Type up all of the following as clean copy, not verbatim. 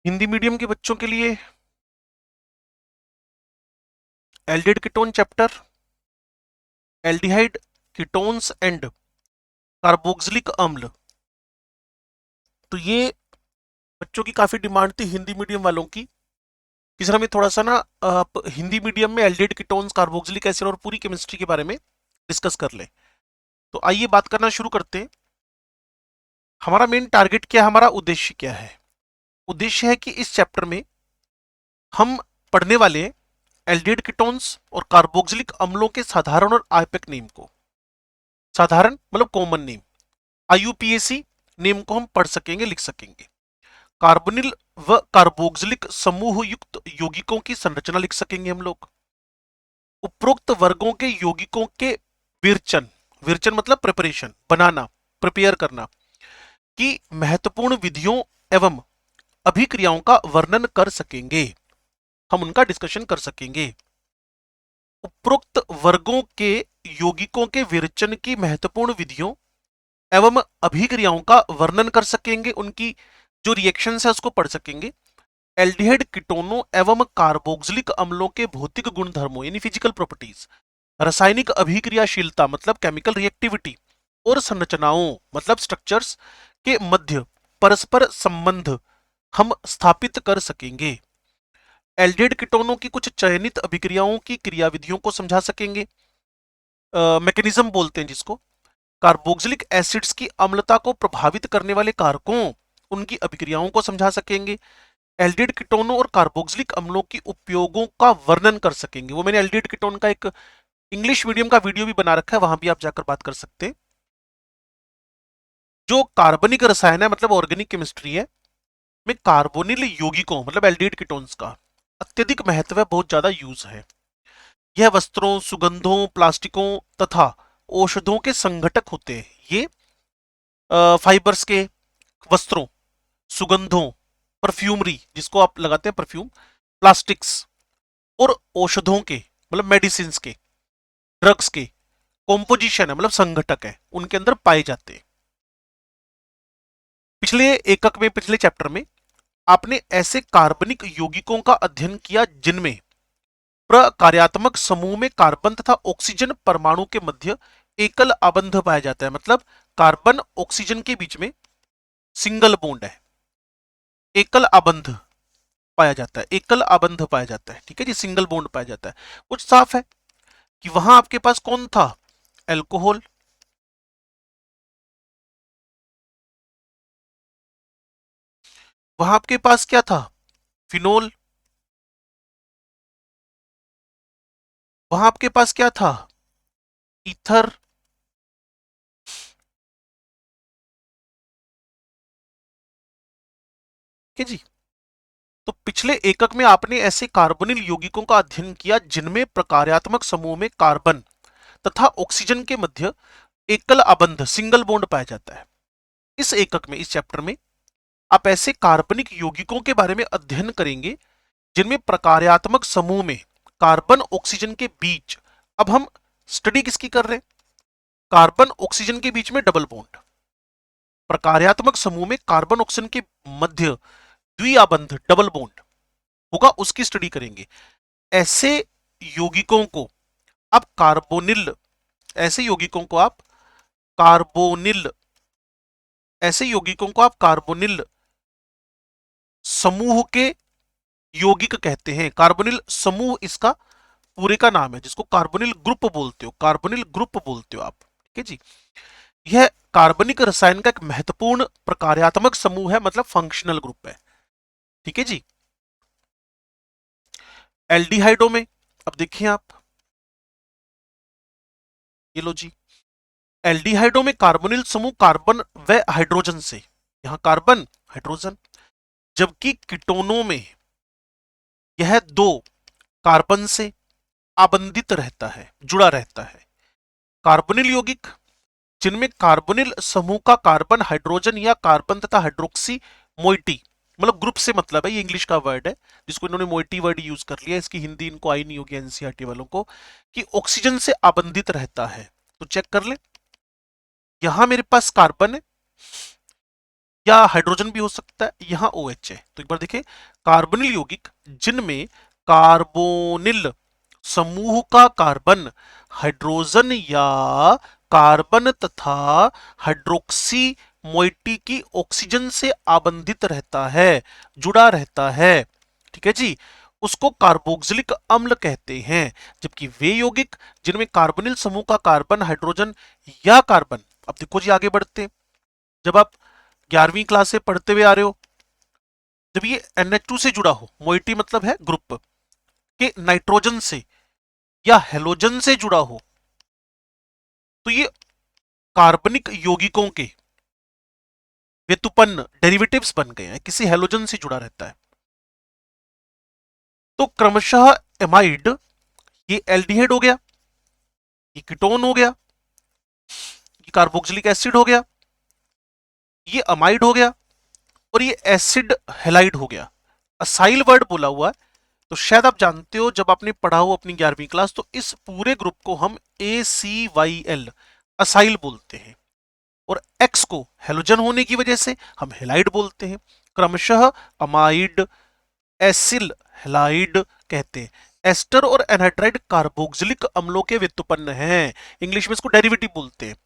Hindi medium के बच्चों के लिए aldehyde ketone chapter, aldehyde ketones and carboxylic अम्ल। तो ये बच्चों की काफी डिमांड थी हिंदी मीडियम वालों की कि सर हमें थोड़ा सा ना आप हिंदी मीडियम में एल्डिहाइड कीटोन्स, कार्बोक्सिलिक एसिड और पूरी केमिस्ट्री के बारे में डिस्कस कर ले। तो आइए बात करना शुरू करते हैं। हमारा मेन टारगेट क्या है, हमारा उद्देश्य क्या है? उद्देश्य है कि इस चैप्टर में हम पढ़ने वाले एल्डिहाइड कीटोन्स और कार्बोक्सिलिक अम्लों के साधारण और आइपैक नेम को। साधारण मतलब कॉमन नेम, आईयूपीएसी नेम को हम पढ़ सकेंगे, लिख सकेंगे। कार्बोनिल व कार्बोक्सिलिक समूह युक्त यौगिकों की संरचना लिख सकेंगे हम लोग। उपरोक्त वर्गों के यौगिकों के विरचन, विरचन मतलब प्रिपरेशन, बनाना, प्रिपेयर करना की महत्वपूर्ण विधियों एवं अभिक्रियाओं का वर्णन कर सकेंगे, हम उनका डिस्कशन कर सकेंगे। उपरोक्त वर्गों के यौगिकों के विरचन की महत्वपूर्ण विधियों एवं अभिक्रियाओं का वर्णन कर सकेंगे, उनकी जो रिएक्शंस है उसको पढ़ सकेंगे। एल्डिहाइड कीटोनों एवं कार्बोक्सिलिक अम्लों के भौतिक गुणधर्मों यानी फिजिकल प्रॉपर्टीज, रासायनिक अभिक्रियाशीलता मतलब केमिकल रिएक्टिविटी और संरचनाओं मतलब स्ट्रक्चर्स के मध्य परस्पर संबंध हम स्थापित कर सकेंगे। एल्डिहाइड कीटोनों की कुछ चयनित अभिक्रियाओं की क्रियाविधियों को समझा सकेंगे, मैकेनिज्म बोलते हैं जिसको। कार्बोक्सिलिक एसिड्स की अम्लता को प्रभावित करने वाले कारकों, उनकी अभिक्रियाओं को समझा सकेंगे। एल्डिहाइड कीटोनों और कार्बोक्सिलिक अम्लों की उपयोगों का वर्णन कर सकेंगे। वो मैंने एल्डिहाइड कीटोन का एक इंग्लिश मीडियम का वीडियो भी बना रखा है, वहां भी आप जाकर बात कर सकते हैं। जो कार्बनिक रसायन है मतलब ऑर्गेनिक केमिस्ट्री है, में कार्बोनिल यौगिकों मतलब एल्डिहाइड कीटोन्स का अत्यधिक महत्व है, बहुत ज्यादा यूज है। यह वस्त्रों, सुगंधों, प्लास्टिकों तथा औषधों के संघटक होते हैं। ये फाइबर्स के, वस्त्रों, सुगंधों, परफ्यूमरी जिसको आप लगाते हैं परफ्यूम, प्लास्टिक्स और औषधों के मतलब मेडिसिन के, ड्रग्स के कॉम्पोजिशन है मतलब संघटक है, उनके अंदर पाए जाते हैं। पिछले एकक में, पिछले चैप्टर में आपने ऐसे कार्बनिक यौगिकों का अध्ययन किया जिनमें प्रकार्यात्मक समूह में कार्बन तथा ऑक्सीजन परमाणु के मध्य एकल आबंध पाया जाता है। मतलब कार्बन ऑक्सीजन के बीच में सिंगल बॉन्ड है, एकल आबंध पाया जाता है, एकल आबंध पाया जाता है। ठीक है जी, सिंगल बॉन्ड पाया जाता है। कुछ साफ है कि वहां आपके पास कौन था? एल्कोहल, वहां आपके पास क्या था? फिनोल, वहां आपके पास क्या था? ईथर, के जी। तो पिछले एकक में आपने ऐसे कार्बोनिल यौगिकों का अध्ययन किया जिनमें प्रकार्यात्मक समूह में कार्बन तथा ऑक्सीजन के मध्य एकल आबंध सिंगल बॉन्ड पाया जाता है। इस एकक में, इस चैप्टर में आप ऐसे कार्बनिक यौगिकों के बारे में अध्ययन करेंगे जिनमें प्रकार्यात्मक समूह में कार्बन ऑक्सीजन के बीच, अब हम स्टडी किसकी कर रहे हैं? कार्बन ऑक्सीजन के बीच में डबल बॉन्ड, प्रकार्यात्मक समूह में कार्बन ऑक्सीजन के मध्य द्विआबंध डबल बॉन्ड होगा, उसकी स्टडी करेंगे। ऐसे यौगिकों को आप कार्बोनिल, ऐसे यौगिकों को आप कार्बोनिल, ऐसे यौगिकों को आप कार्बोनिल समूह के यौगिक कहते हैं। कार्बोनिल समूह इसका पूरे का नाम है, जिसको कार्बोनिल ग्रुप बोलते हो, कार्बोनिल ग्रुप बोलते हो आप। ठीक है जी। यह कार्बनिक रसायन का एक महत्वपूर्ण प्रकार्यात्मक समूह है, मतलब फंक्शनल ग्रुप है। ठीक है जी। एल्डिहाइडों में अब देखिए आप, ये लो जी, एल्डिहाइडों में कार्बोनिल समूह कार्बन व हाइड्रोजन से, यहां कार्बन हाइड्रोजन, जबकि कीटोनों में यह दो कार्बन से आबंधित रहता है, जुड़ा रहता है। कार्बोनिल यौगिक जिनमें कार्बोनिल समूह का कार्बन हाइड्रोजन या कार्बन तथा हाइड्रोक्सी मोइटी, मतलब ग्रुप से मतलब है, ये इंग्लिश का वर्ड है जिसको इन्होंने मोइटी वर्ड यूज कर लिया, इसकी हिंदी इनको आई नहीं होगी एनसीईआरटी वालों को, कि ऑक्सीजन से आबंधित रहता है। तो चेक कर ले, यहां मेरे पास कार्बन है, या हाइड्रोजन भी हो सकता है, यहां OH है। तो एक बार देखें, कार्बोनिल यौगिक जिनमें कार्बोनिल समूह का कार्बन हाइड्रोजन या कार्बन तथा हाइड्रोक्सी मोइटी की ऑक्सीजन से आबंधित रहता है, जुड़ा रहता है, ठीक है जी, उसको कार्बोक्सिलिक अम्ल कहते हैं। जबकि वे यौगिक जिनमें कार्बोनिल समूह का कार्बन हाइड्रोजन या कार्बन, अब देखो जी आगे बढ़ते हैं, जब आप 11वीं क्लास से पढ़ते हुए आ रहे हो, जब ये NH2 से जुड़ा हो, मोइटी मतलब है ग्रुप के नाइट्रोजन से या हेलोजन से जुड़ा हो, तो ये कार्बनिक यौगिकों के व्युत्पन्न डेरिवेटिव्स बन गए हैं, किसी हेलोजन से जुड़ा रहता है। तो क्रमशः एमाइड, ये एल्डिहाइड हो गया, ये कीटोन हो गया, ये कार्बोक्सिलिक एसिड हो गया, ये अमाइड हो गया, और ये एसिड हेलाइड हो गया। असाइल वर्ड बोला हुआ है, तो शायद आप जानते हो जब आपने पढ़ा हो अपनी 11वीं क्लास, तो इस पूरे ग्रुप को हम ACYL असाइल बोलते हैं, और X को हेलोजन होने की वजह से हम हेलाइड बोलते हैं। क्रमशः अमाइड, एसिल, हेलाइड कहते हैं। एस्टर और एनहाइड्राइड कार्बोक्सिलिक अम्लों के व्युत्पन्न हैं, इंग्लिश में इसको डेरिवेटिव बोलते हैं।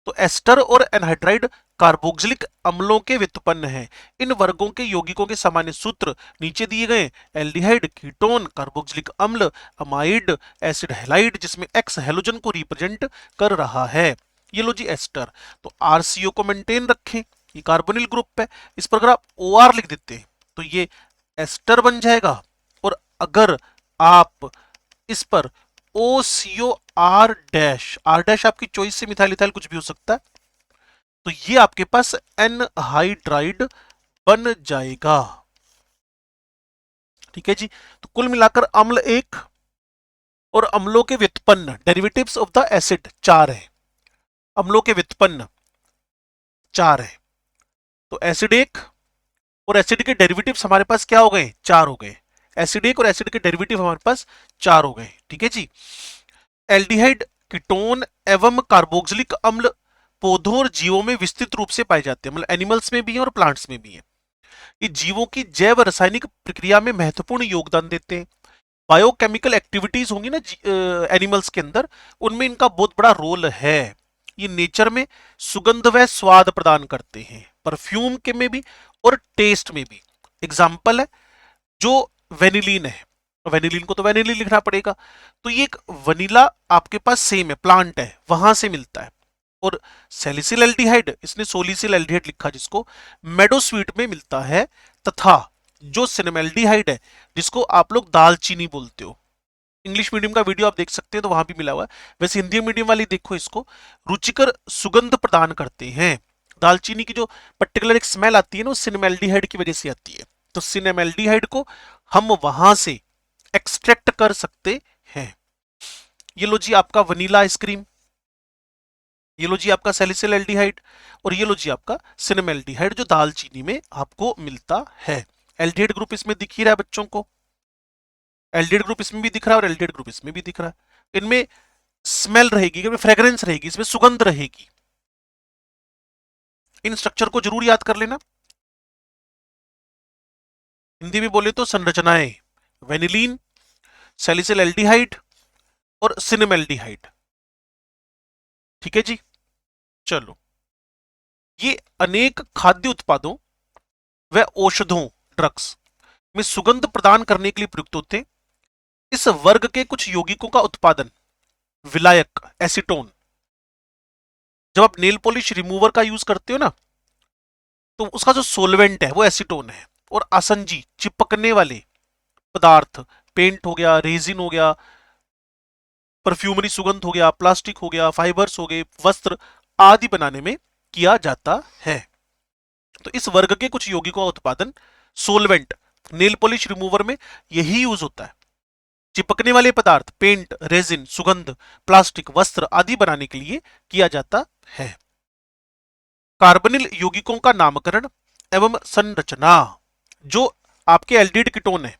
तो एस्टर और एनहाइड्राइड कार्बोक्सिलिक अम्लों के व्युत्पन्न हैं। इन वर्गों के यौगिकों के सामान्य सूत्र नीचे दिए गए। एल्डिहाइड, कीटोन, कार्बोक्सिलिक अम्ल, अमाइड, एसिड हेलाइड, जिसमें एक्स हेलोजन को रिप्रेजेंट कर रहा है। ये लो जी एस्टर। तो RCO को मेंटेन रखें, ये कार्बोनिल ग्रुप है, इस पर अगर आप OR लिख देते हैं तो ये एस्टर बन जाएगा। और अगर आप इस पर OCO R dash, R dash आपकी चॉइस से मिथाइल इथाइल कुछ भी हो सकता है, तो ये आपके पास एनहाइड्राइड बन जाएगा, ठीक है जी। तो कुल मिलाकर अम्ल एक और अम्लों के व्युत्पन्न डेरिवेटिव्स ऑफ द एसिड 4 है। अम्लों के व्युत्पन्न 4 है, तो एसिड एक और एसिड के डेरिवेटिव्स हमारे पास क्या हो गए, 4 हो गए। एसिड एक और एसिड के डेरिवेटिव हमारे पास 4 हो गए, ठीक है जी। एल्डिहाइड, कीटोन एवं कार्बोक्सिलिक अम्ल पौधों और जीवों में विस्तृत रूप से पाए जाते हैं, मतलब एनिमल्स में भी है और प्लांट्स में भी है। ये जीवों की जैव रासायनिक प्रक्रिया में महत्वपूर्ण योगदान देते हैं। बायोकेमिकल एक्टिविटीज होंगी ना एनिमल्स के अंदर, उनमें इनका बहुत बड़ा रोल है। ये नेचर में सुगंध व स्वाद प्रदान करते हैं, परफ्यूम के में भी और टेस्ट में भी। एग्जाम्पल है जो वेनिलीन है, वेनिलीन को तो वेनिलीन लिखना पड़ेगा, तो ये एक वनीला आपके पास सेम है, प्लांट है, वहां से मिलता है। और सैलिसिल एल्डिहाइड, इसने सोलिसिल एल्डिहाइड लिखा जिसको, मेडोस्वीट में मिलता है। तथा जो सिनेमेल्डिहाइड है जिसको आप लोग दालचीनी बोलते हो, इंग्लिश मीडियम का वीडियो आप देख सकते हैं तो वहां भी मिला हुआ है, वैसे हिंदी मीडियम वाली देखो, इसको रुचिकर सुगंध प्रदान करते हैं। दालचीनी की जो पर्टिकुलर एक स्मेल आती है ना, वो सिनेमेल्डिहाइड की वजह से आती है। तो सिनेमेल्डिहाइड को हम वहां से एक्सट्रैक्ट कर सकते हैं। ये लो जी आपका वनीला आइसक्रीम, ये लो जी आपका सैलिसिल एल्डिहाइड, और ये लो जी आपका सिनेमेल्डिहाइड जो दालचीनी में आपको मिलता है। एल्डिहाइड ग्रुप इसमें दिख ही रहा है बच्चों को, एल्डिहाइड ग्रुप इसमें भी दिख रहा है और एल्डिहाइड ग्रुप इसमें भी दिख रहा है। इनमें स्मेल रहेगी, इनमें फ्रेग्रेंस रहेगी, इसमें सुगंध रहेगी। इन स्ट्रक्चर को जरूर याद कर लेना। हिंदी में बोले तो संरचनाएं, वेनिलीन, सैलिसिल एल्डिहाइड और सिनेमेल्डिहाइड, ठीक है जी। चलो, ये अनेक खाद्य उत्पादों व औषधों, ड्रग्स में सुगंध प्रदान करने के लिए प्रयुक्त होते हैं। इस वर्ग के कुछ यौगिकों का उत्पादन विलायक, एसीटोन, जब आप नेल पॉलिश रिमूवर का यूज करते हो ना, तो उसका जो सोलवेंट है वो एसीटोन है। और आसंजी, चिपकने वाले पदार्थ, पेंट हो गया, रेजिन हो गया, परफ्यूमरी सुगंध हो गया, प्लास्टिक हो गया, फाइबर्स हो गए, वस्त्र आदि बनाने में किया जाता है। तो इस वर्ग के कुछ यौगिकों का उत्पादन सोलवेंट, नेल पॉलिश रिमूवर में यही यूज होता है। चिपकने वाले पदार्थ, पेंट, रेजिन, सुगंध, प्लास्टिक, वस्त्र आदि बनाने के लिए किया जाता है। कार्बनिल यौगिकों का नामकरण एवं संरचना, जो आपके एल्डिहाइड कीटोन है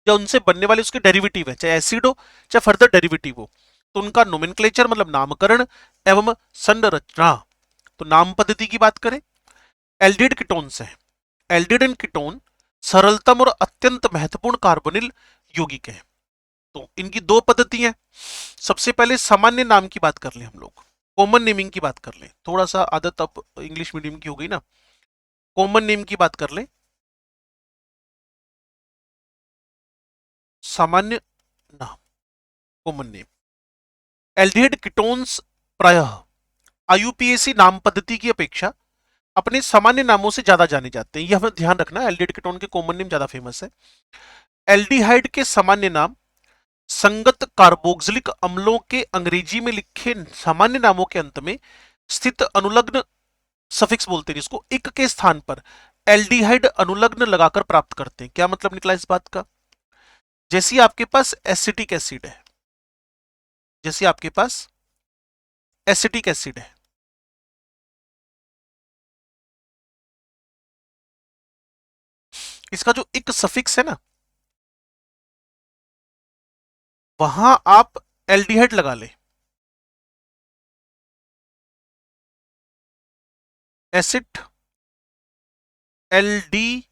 या उनसे बनने वाले उसके डेरिवेटिव है, चाहे एसिड हो चाहे फर्दर डेरिवेटिव हो, तो उनका नोमेनक्लेचर मतलब नामकरण एवं संरचना। तो नाम पद्धति की बात करें एल्डिहाइड कीटोन्स हैं। एल्डिहाइड एंड कीटोन सरलतम और अत्यंत महत्वपूर्ण कार्बोनिल यौगिक हैं। तो इनकी दो पद्धति हैं। सबसे पहले सामान्य नाम की बात कर लें, हम लोग कॉमन नेमिंग की बात कर लें। थोड़ा सा आदत अब इंग्लिश मीडियम की हो गई ना, कॉमन नेम की बात कर लें। सामान्य नाम, कॉमन नेम। एल्डिहाइड कीटोन्स प्रायः आईयूपीएसी नाम पद्धति की अपेक्षा अपने सामान्य नामों से ज्यादा जाने जाते हैं। यह हमें ध्यान रखना, एल्डिहाइड कीटोन के कॉमन नेम ज्यादा फेमस है। एल्डिहाइड के सामान्य नाम संगत कार्बोक्सिलिक अम्लों के अंग्रेजी में लिखे सामान्य नामों के अंत में स्थित अनुलग्न सफिक्स बोलते हैं जिसको, इक के स्थान पर एल्डिहाइड अनुलग्न लगाकर प्राप्त करते हैं। क्या मतलब निकला इस बात का? जैसे आपके पास एसिटिक एसिड है, जैसे आपके पास एसिटिक एसिड है, इसका जो इक सफिक्स है ना, वहां आप एल्डिहाइड लगा ले, एसिड एल्डिहाइड।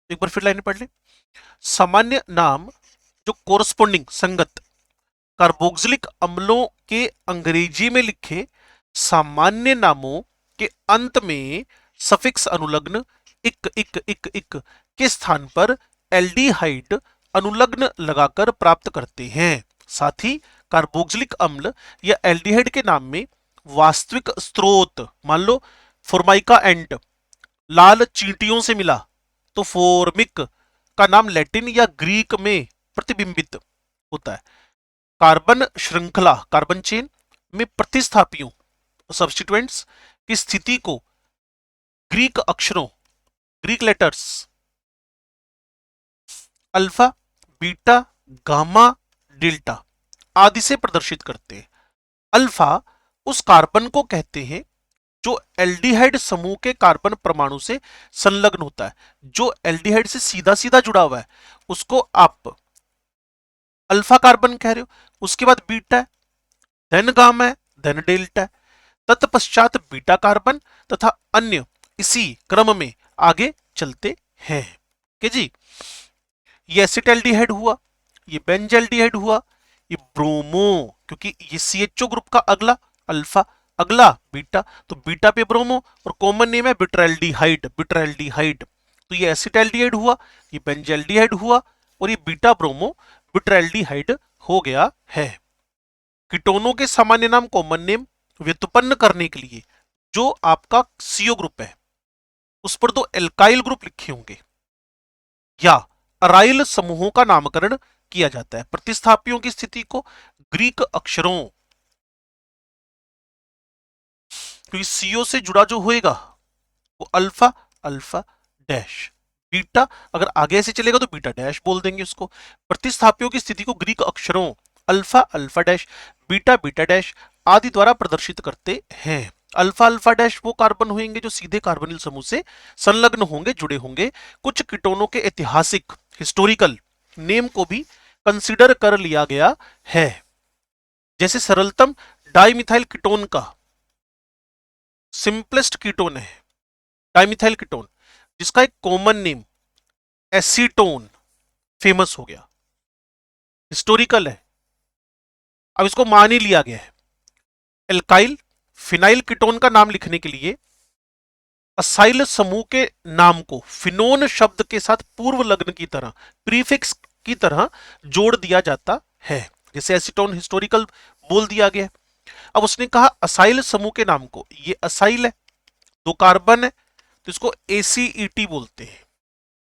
एक बार फिर लाइन पढ़ ले। सामान्य नाम जो कोरस्पोंडिंग संगत कार्बोक्सिलिक अम्लों के अंग्रेजी में लिखे सामान्य नामों के अंत में सफिक्स अनुलग्न इक इक इक इक के स्थान पर एल्डिहाइड अनुलग्न लगाकर प्राप्त करते हैं। साथ ही कार्बोक्सिलिक अम्ल या एल्डिहाइड के नाम में वास्तविक स्रोत, मान लो फॉर्माइका एंड लाल चींटियों से मिला तो फोर्मिक का नाम लैटिन या ग्रीक में प्रतिबिंबित होता है। कार्बन श्रृंखला, कार्बन चेन में प्रतिस्थापियों सब्स्टिट्यूएंट्स की स्थिति को ग्रीक अक्षरों, Greek letters alpha, beta, gamma, delta आदि से प्रदर्शित करते हैं। अल्फा उस कार्बन को कहते हैं जो एल्डिहाइड समूह के कार्बन परमाणु से संलग्न होता है। जो एल्डिहाइड से सीधा सीधा जुड़ा हुआ है उसको आप अल्फा कार्बन कह रहे हो। उसके बाद बीटा है, धन गामा है, धन डेल्टा है, तत्पश्चात बीटा कार्बन तथा अन्य इसी क्रम में आगे चलते हैं। के जी, ये एसिटाल्डिहाइड हुआ, ये बेंजाल्डिहाइड हुआ, ये ब्रोमो, क्योंकि ये CHO ग्रुप का अगला अल्फा, अगला बीटा, तो बीटा पे ब्रोमो, और कॉमन नेम है बिट्राल्डिहाइड, बिट्राल्डिहाइड। तो ये एसिटाल्डिहाइड हुआ, ये बेंजाल्डिहाइड हुआ, और ये बीटा ब्रोमो बिट्राल्डिहाइड हो गया है। कीटोनों के सामान्य नाम, कॉमन नेम व्युत्पन्न करने के लिए जो आपका CO ग्रुप है उस पर दो एल्काइल ग्रुप लिखे होंगे या अराइल समूहों का नामकरण किया जाता है। प्रतिस्थापियों की स्थिति को ग्रीक अक्षरों, क्योंकि CO से जुड़ा जो होएगा वो अल्फा, अल्फा डैश, बीटा अगर आगे से चलेगा तो बीटा डैश बोल देंगे उसको। प्रतिस्थापियों की स्थिति को ग्रीक अक्षरों alpha, alpha dash, beta, beta dash आदि द्वारा प्रदर्शित करते हैं। अल्फा, अल्फा डैश वो कार्बन होंगे जो सीधे कार्बोनिल समूह से संलग्न होंगे, जुड़े होंगे। कुछ कीटोनों के ऐतिहासिक, हिस्टोरिकल नेम को भी कंसीडर कर लिया गया है। जैसे सरलतम डाइमिथाइल कीटोन का सिंपलेस्ट कीटोन है डाइमिथाइल कीटोन, जिसका एक कॉमन नेम एसीटोन फेमस हो गया, हिस्टोरिकल है, अब इसको मान ही लिया गया है। एल्काइल फिनाइल कीटोन का नाम लिखने के लिए असाइल समूह के नाम को फिनोन शब्द के साथ पूर्व लग्न की तरह, प्रीफिक्स की तरह जोड़ दिया जाता है। जैसे एसीटोन हिस्टोरिकल बोल दिया गया। अब उसने कहा असाइल समूह के नाम को, ये असाइल है, दो कार्बन है तो इसको ACET बोलते हैं,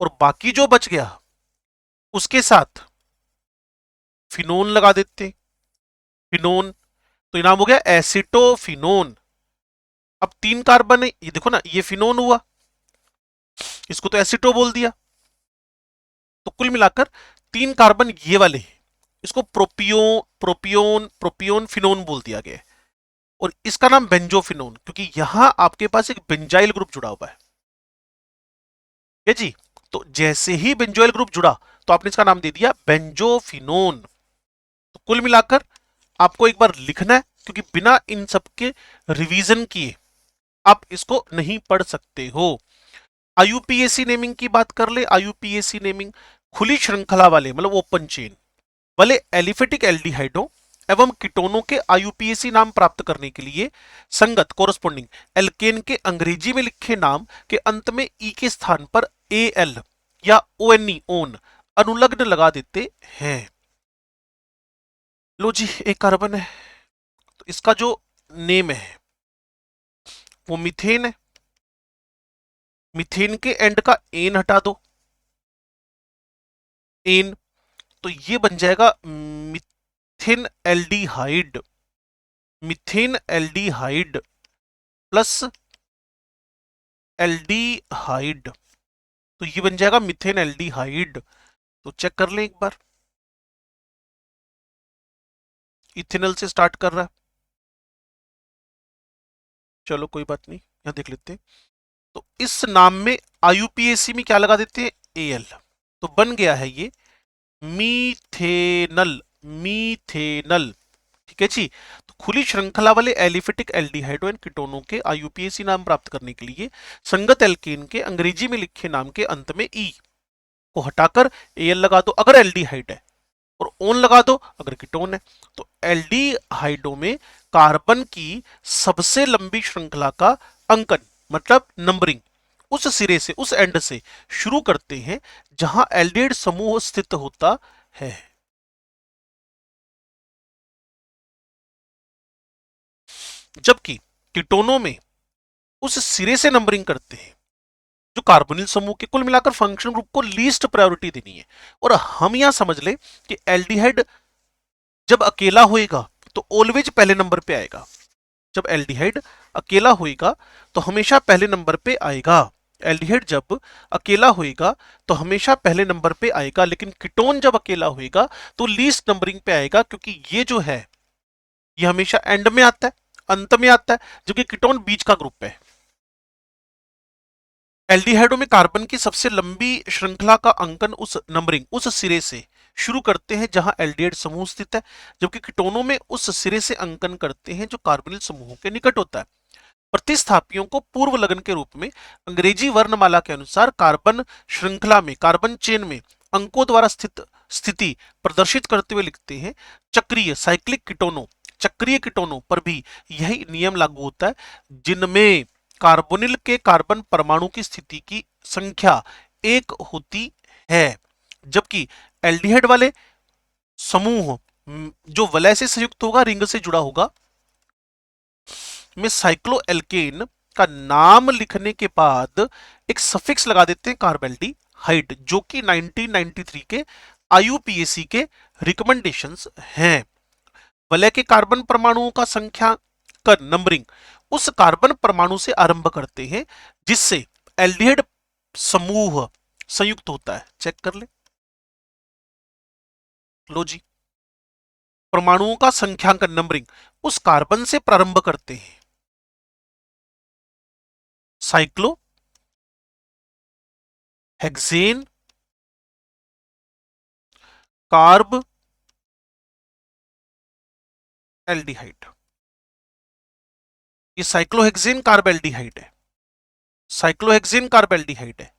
और बाकी जो बच गया उसके साथ फिनोन लगा देते हैं, फिनोन, तो ये नाम हो गया एसिटोफिनोन। अब 3 कार्बन है, ये देखो ना, ये फिनोन हुआ, इसको तो एसिटो बोल दिया, तो कुल मिलाकर 3 कार्बन ये वाले हैं, इसको प्रोपियोन, प्रोपियोन, प्रोपियोन फिनोन बोल दिया गया है। और इसका नाम बेंजोफिनोन, क्योंकि यहां आपके पास एक बेंजाइल ग्रुप जुड़ा हुआ है जी। तो जैसे ही बेंजोइल ग्रुप जुड़ा तो आपने इसका नाम दे दिया बेंजोफिनोन। तो कुल मिलाकर आपको एक बार लिखना है क्योंकि बिना इन सब के रिवीजन किए आप इसको नहीं पढ़ सकते हो। आईयूपीएसी नेमिंग की बात कर ले। आईयूपीएसी नेमिंग खुली श्रृंखला वाले मतलब ओपन चेन वाले एलिफेटिक एल्डिहाइडों एवं कीटोनों के आईयूपीएसी नाम प्राप्त करने के लिए संगत कोरस्पोंडिंग एल्केन के अंग्रेजी में लिखे नाम के अंत में ई के स्थान पर एल या ओएनई ओन अनुलग्न लगा देते हैं। लो जी, एक कार्बन है तो इसका जो नेम है वो मीथेन है। मीथेन के एंड का एन हटा दो, एन, तो ये बन जाएगा methane aldehyde. Methane aldehyde plus aldehyde, तो ये बन जाएगा मिथेन एल्डिहाइड। तो चेक कर लें एक बार, इथेनॉल से स्टार्ट कर रहा है, चलो कोई बात नहीं, यहां देख लेते हैं। तो इस नाम में आईयूपीएसी में क्या लगा देते हैं, एल, तो बन गया है ये मीथेनल। मीथेनल, ठीक है जी। तो खुली श्रृंखला वाले एलिफेटिक एल्डिहाइडो एंड कीटोनों के आईयूपीएसी नाम प्राप्त करने के लिए संगत एल्केन के अंग्रेजी में लिखे नाम के अंत में ई को हटाकर एल लगा दो अगर एल्डिहाइड है, और ओन लगा दो अगर कीटोन है। तो एल्डिहाइडो में कार्बन की सबसे लंबी श्रृंखला का अंकन मतलब नंबरिंग उस सिरे से, उस एंड से शुरू करते हैं जहां एल्डिहाइड समूह स्थित होता है। जबकि कीटोनों में उस सिरे से नंबरिंग करते हैं जो कार्बोनिल समूह के, कुल मिलाकर फंक्शन ग्रुप को लीस्ट प्रायोरिटी देनी है। और हम यहां समझ ले कि एल्डिहाइड जब अकेला होएगा तो ऑलवेज पहले नंबर पे आएगा। जब एल्डिहाइड अकेला होएगा तो हमेशा पहले नंबर पे आएगा। एल्डिहाइड जब अकेला होएगा तो हमेशा पहले नंबर पे आएगा, लेकिन कीटोन जब अकेला होएगा तो लीस्ट नंबरिंग पे आएगा, क्योंकि ये जो है ये हमेशा एंड में आता है, अंत में आता है, जबकि कीटोन बीच का ग्रुप है। एल्डिहाइडों में कार्बन की सबसे लंबी श्रृंखला का अंकन उस नंबरिंग उस सिरे से शुरू करते हैं जहां एल्डिहाइड समूह स्थित है, जबकि कीटोनों में उस सिरे से अंकन करते हैं जो कार्बोनिल समूहों के निकट होता है। प्रतिस्थापियों को पूर्व लग्न के रूप में अंग्रेजी वर्णमाला के अनुसार कार्बन श्रृंखला में, कार्बन चेन में अंकों द्वारा स्थित स्थिति प्रदर्शित करते हुए लिखते हैं। चक्रीय साइक्लिक कीटोनों, चक्रीय कीटोनों पर भी यही नियम लागू होता है, जिनमें कार्बोनिल के कार्बन परमाणु की स्थिति की संख्या एक होती है, जबकि एल्डिहाइड वाले समूह जो वलय से संयुक्त होगा, रिंग से जुड़ा होगा, में साइक्लोएल्केन का नाम लिखने के बाद एक सफिक्स लगा देते हैं कार्बेल्डिहाइड, जो कि 1993 के आईयूपीएसी के रिकमेंडेशंस हैं। वलय के कार्बन परमाणुओं का संख्यांकन नंबरिंग उस कार्बन परमाणु से आरंभ करते हैं जिससे एल्डिहाइड समूह संयुक्त होता है। चेक कर ले, लो जी, परमाणुओं का संख्यांकन नंबरिंग उस कार्बन से प्रारंभ करते हैं। साइक्लो हेक्सेन कार्ब एल्डिहाइड, ये साइक्लोहेक्सेन कार्ब एल्डिहाइड है। साइक्लोहेक्सेन कार्ब एल्डिहाइड है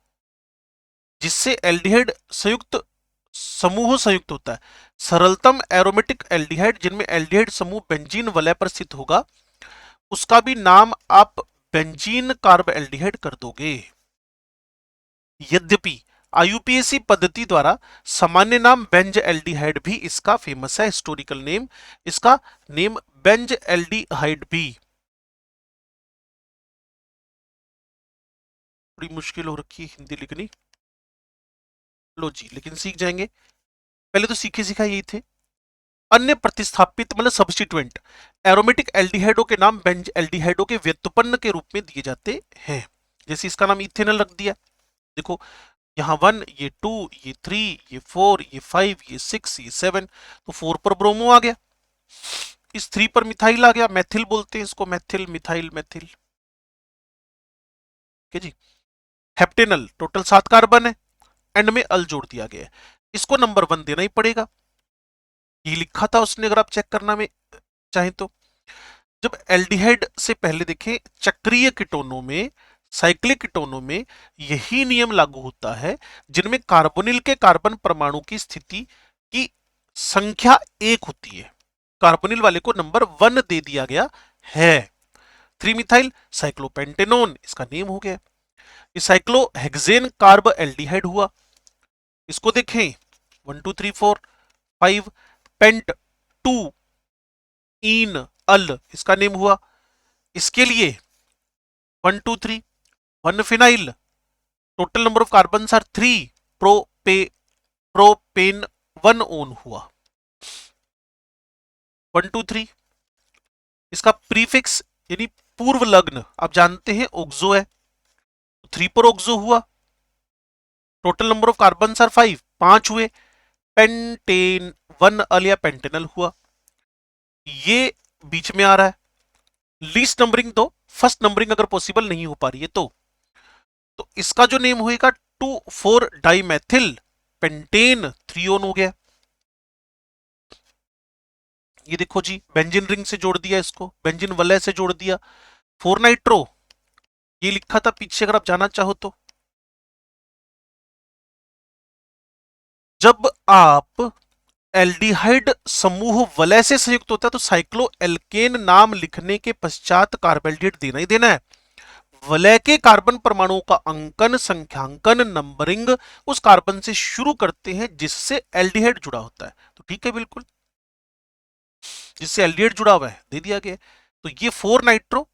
जिससे एल्डिहाइड संयुक्त समूह संयुक्त होता है। सरलतम एरोमेटिक एल्डिहाइड जिनमें एल्डिहाइड समूह बेंजीन वलय पर स्थित होगा, उसका भी नाम आप बेंजीन कार्ब एल्डिहाइड कर दोगे। यद्यपि आईयूपीएसी पद्धति द्वारा सामान्य नाम बेंज एल्डिहाइड भी इसका फेमस है, हिस्टोरिकल नेम इसका नेम बेंज एल्डिहाइड भी। बड़ी मुश्किल हो रखी है हिंदी लिखनी, लो जी, लेकिन सीख जाएंगे। पहले तो सीखे सिखाए यही थे। अन्य प्रतिस्थापित मतलब सब्स्टिट्यूएंट एरोमेटिक एल्डिहाइडों के नाम बेंज एल्डिहाइडों के व्युत्पन्न के रूप में दिए जाते हैं। जैसे इसका नाम इथेनॉल रख दिया, देखो यहाँ 1, ये 2, ये 3, ये 4, ये 5, ये 6, ये 7, तो 4 पर ब्रोमो आ गया, इस 3 पर मिथाइल आ गया, मैथिल बोलते हैं इसको, मैथिल, मिथाइल, मैथिल, ठीक है जी। हेप्टेनल टोटल 7 कार्बन है, एंड में अल जोड़ दिया गया है, इसको नंबर 1 देना ही पड़ेगा, ये लिखा था उसने, अगर आप चेक करना में चाहे तो। जब एल्डिहाइड से पहले देखें चक्रीय कीटोनों में, साइक्लिक कीटोनों में यही नियम लागू होता है जिनमें कार्बोनिल के कार्बन परमाणु की स्थिति की संख्या 1 होती है। कार्बोनिल वाले को नंबर 1 दे दिया गया है। 3 मिथाइल साइक्लोपेंटेनोन इसका नेम हो गया। ये साइक्लोहेक्सेन कार्ब एल्डिहाइड हुआ। इसको देखें 1 2 3 4 5 पेंट 2 इन अल इसका नेम हुआ। इसके लिए 1 2 3 1 phenyl, total number of carbon are 3, propane 1 one हुआ। 1 2 3 इसका प्रीफिक्स यानी पूर्व लग्न आप जानते हैं ओक्सो है, 3 पर ओक्सो हुआ। Total number of carbon are 5, 5 हुए। पेंटेन 1 अल या पेंटेनल हुआ। ये बीच में आ रहा है। लीस्ट नंबरिंग दो, फर्स्ट नंबरिंग अगर पॉसिबल नहीं हो पा रही है तो इसका जो नेम होएगा 2,4 डाइमेथिल पेंटेन 3 ओन हो गया। ये देखो जी, बेंजीन रिंग से जोड़ दिया इसको, बेंजीन वलय से जोड़ दिया। 4 नाइट्रो ये लिखा था पीछे अगर आप जाना चाहो तो। जब आप एल्डिहाइड समूह वलय से संयुक्त होता है तो साइक्लो एल्केन नाम लिखने के पश्चात कार्बोल्डिहाइड देना ही देना है। वलय के कार्बन परमाणुओं का अंकन, संख्यांकन, नंबरिंग उस कार्बन से शुरू करते हैं जिससे एल्डिहाइड जुड़ा होता है। तो ठीक है, बिल्कुल जिससे एल्डिहाइड जुड़ा हुआ है दे दिया गया। तो ये 4 नाइट्रो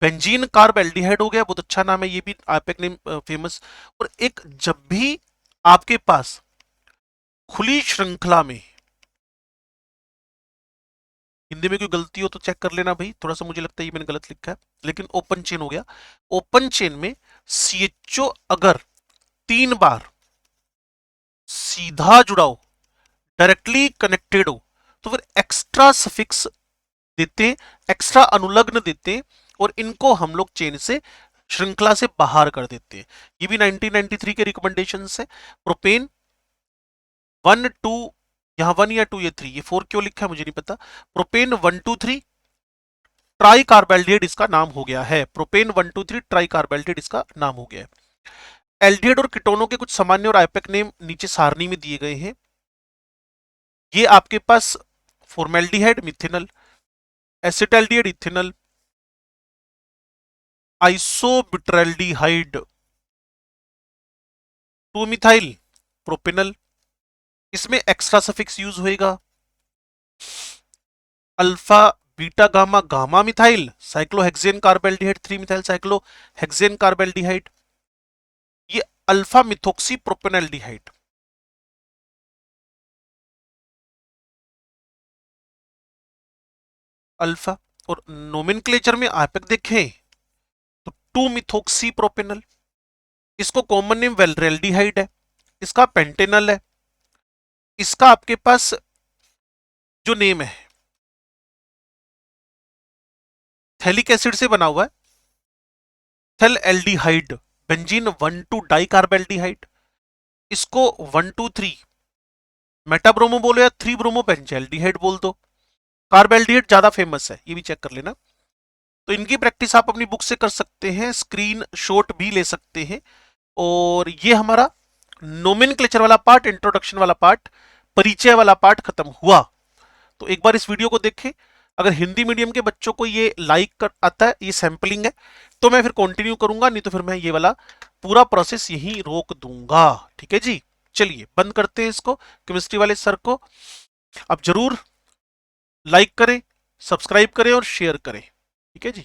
बेंजीन कार्ब एल्डिहाइड हो गया। बहुत अच्छा नाम है, ये भी आईपैक नेम फेमस। और एक जब भी आपके पास खुली श्रृंखला में, हिंदी में कोई गलती हो तो चेक कर लेना भाई, थोड़ा सा मुझे लगता है ये मैंने गलत लिखा है, लेकिन ओपन चेन हो गया। ओपन चेन में CHO अगर 3 बार सीधा जुड़ा हो, डायरेक्टली कनेक्टेड हो, तो फिर एक्स्ट्रा सफिक्स देते हैं, एक्स्ट्रा अनुलग्न देते हैं और इनको हम लोग चेन से, श्रृंखला से बाहर कर देते हैं। ये भी 1993 के रिकमेंडेशन है। प्रोपेन 1 2, यहां 1 या 2 या 3, ये 4 क्यों लिखा है मुझे नहीं पता। प्रोपेन 1 2 3 ट्राई कार्बोल्डिहाइड इसका नाम हो गया है। प्रोपेन 1 2 3 ट्राई कार्बोल्डिहाइड इसका नाम हो गया है। एल्डिहाइड और कीटोनों के कुछ सामान्य और आईपैक नेम नीचे सारणी में दिए गए हैं। ये आपके पास formaldehyde methanal, acetaldehyde ethanal, isobutyraldehyde, 2 methyl propanal, इसमें एक्स्ट्रा सफिक्स यूज होएगा। Alpha beta gamma gamma methyl cyclohexane carbaldehyde, 3 methyl cyclohexane carbaldehyde. ये अल्फा मिथोक्सी प्रोपेनल्डिहाइड। अल्फा और नोमेनक्लेचर में आईपैक देखें तो 2 मिथोक्सी प्रोपेनल, इसको कॉमन नेम वेल्ड्रेल्डिहाइड है, इसका पेंटेनल है। इसका आपके पास जो नेम है थैलिक एसिड से बना हुआ है, थैल एल्डिहाइड, बेंजीन 1 2 डाई कार्बोल्डिहाइड। इसको 1 2 3 मेटाब्रोमो बोलो या 3 ब्रोमो बेंजल्डिहाइड बोल दो। कार्बोल्डिहाइड ज्यादा फेमस है, ये भी चेक कर लेना। तो इनकी प्रैक्टिस आप अपनी बुक से कर सकते हैं, स्क्रीन शॉट भी ले सकते हैं। और ये हमारा नोमेनक्लेचर वाला पार्ट, इंट्रोडक्शन वाला पार्ट, परिचय वाला पार्ट खत्म हुआ। तो एक बार इस वीडियो को देखें। अगर हिंदी मीडियम के बच्चों को ये लाइक कर आता है, ये सैंपलिंग है, तो मैं फिर कंटिन्यू करूंगा, नहीं तो फिर मैं ये वाला पूरा प्रोसेस यहीं रोक दूंगा। ठीक है जी, चलिए बंद करते हैं इसको। केमिस्ट्री वाले सर को अब जरूर लाइक करें, सब्सक्राइब करें और शेयर करें। ठीक है जी।